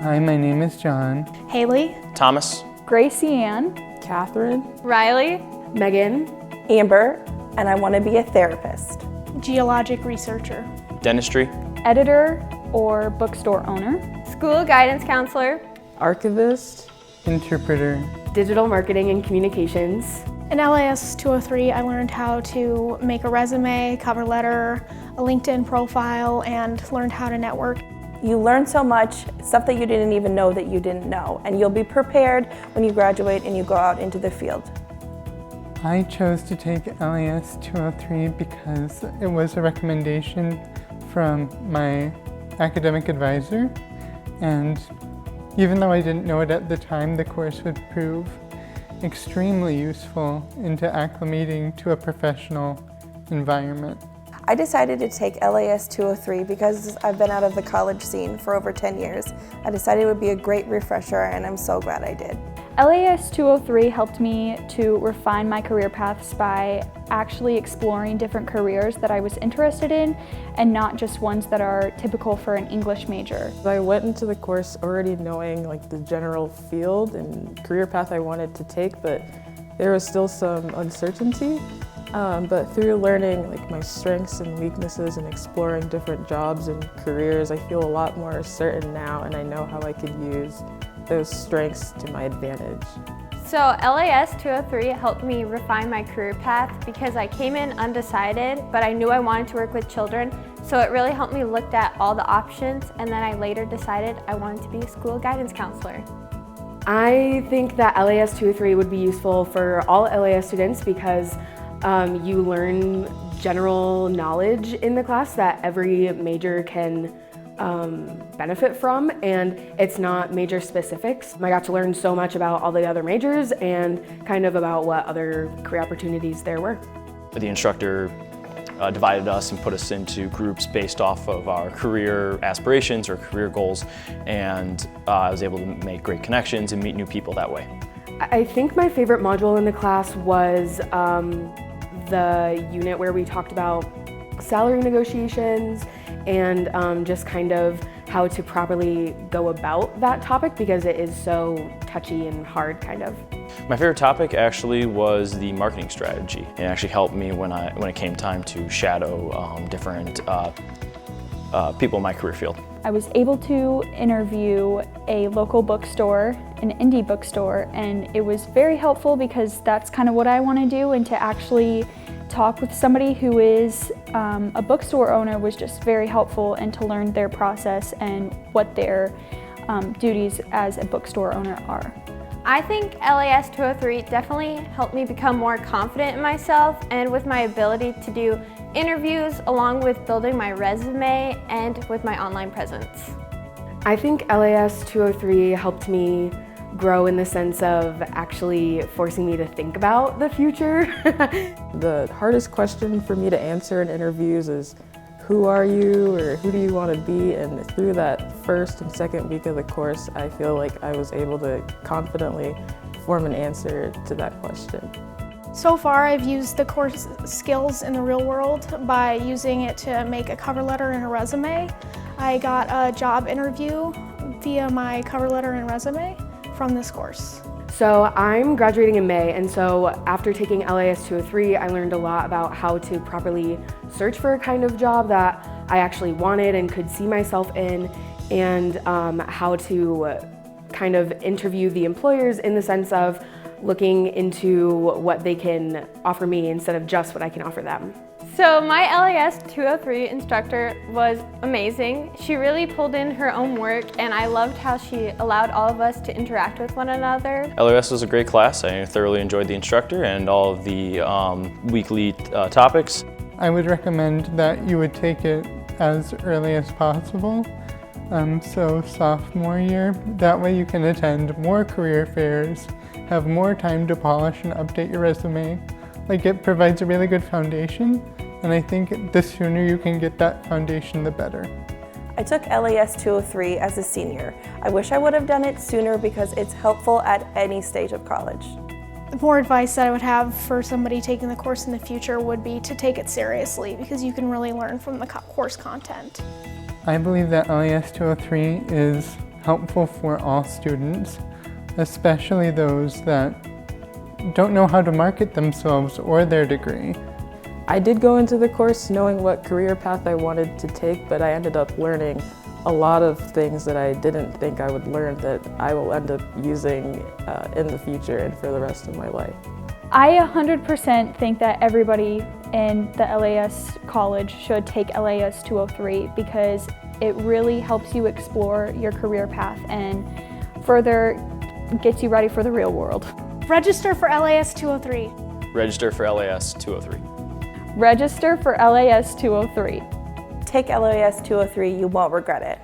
Hi, my name is John. Haley, Thomas, Gracie Ann, Catherine, Riley, Megan, Amber, and I want to be a therapist. Geologic researcher, dentistry, editor or bookstore owner, school guidance counselor, archivist, Interpreter. Digital marketing and communications. In LAS 203, I learned how to make a resume, cover letter, a LinkedIn profile, and learned how to network. You learn so much, stuff that you didn't even know that you didn't know, and you'll be prepared when you graduate and you go out into the field. I chose to take LAS 203 because it was a recommendation from my academic advisor, and even though I didn't know it at the time, the course would prove extremely useful into acclimating to a professional environment. I decided to take LAS 203 because I've been out of the college scene for over 10 years. I decided it would be a great refresher, and I'm so glad I did. LAS 203 helped me to refine my career paths by actually exploring different careers that I was interested in and not just ones that are typical for an English major. I went into the course already knowing the general field and career path I wanted to take, but there was still some uncertainty. But through learning my strengths and weaknesses and exploring different jobs and careers, I feel a lot more certain now, and I know how I could use those strengths to my advantage. So LAS 203 helped me refine my career path because I came in undecided, but I knew I wanted to work with children. So it really helped me look at all the options, and then I later decided I wanted to be a school guidance counselor. I think that LAS 203 would be useful for all LAS students because you learn general knowledge in the class that every major can benefit from, and it's not major specifics. I got to learn so much about all the other majors and kind of about what other career opportunities there were. the instructor divided us and put us into groups based off of our career aspirations or career goals, and I was able to make great connections and meet new people that way. I think my favorite module in the class was the unit where we talked about salary negotiations and just kind of how to properly go about that topic because it is so touchy and hard kind of. My favorite topic actually was the marketing strategy. It actually helped me when it came time to shadow different people in my career field. I was able to interview a local bookstore, an indie bookstore, and it was very helpful because that's kind of what I want to do, and to actually talk with somebody who is a bookstore owner was just very helpful, and to learn their process and what their duties as a bookstore owner are. I think LAS 203 definitely helped me become more confident in myself and with my ability to do interviews along with building my resume and with my online presence. I think LAS 203 helped me grow in the sense of actually forcing me to think about the future. The hardest question for me to answer in interviews is, who are you, or who do you want to be? And through that first and second week of the course, I feel like I was able to confidently form an answer to that question. So far, I've used the course skills in the real world by using it to make a cover letter and a resume. I got a job interview via my cover letter and resume from this course. So I'm graduating in May, and so after taking LAS 203, I learned a lot about how to properly search for a kind of job that I actually wanted and could see myself in, and how to kind of interview the employers in the sense of looking into what they can offer me instead of just what I can offer them. So my LAS 203 instructor was amazing. She really pulled in her own work, and I loved how she allowed all of us to interact with one another. LAS was a great class. I thoroughly enjoyed the instructor and all of the weekly topics. I would recommend that you would take it as early as possible, so sophomore year. That way you can attend more career fairs, have more time to polish and update your resume. It provides a really good foundation, and I think the sooner you can get that foundation, the better. I took LAS 203 as a senior. I wish I would have done it sooner because it's helpful at any stage of college. The more advice that I would have for somebody taking the course in the future would be to take it seriously because you can really learn from the course content. I believe that LAS 203 is helpful for all students, especially those that don't know how to market themselves or their degree. I did go into the course knowing what career path I wanted to take, but I ended up learning a lot of things that I didn't think I would learn that I will end up using in the future and for the rest of my life. I 100% think that everybody in the LAS college should take LAS 203 because it really helps you explore your career path and further gets you ready for the real world. Register for LAS 203. Register for LAS 203. Register for LAS 203. Take LAS 203, you won't regret it.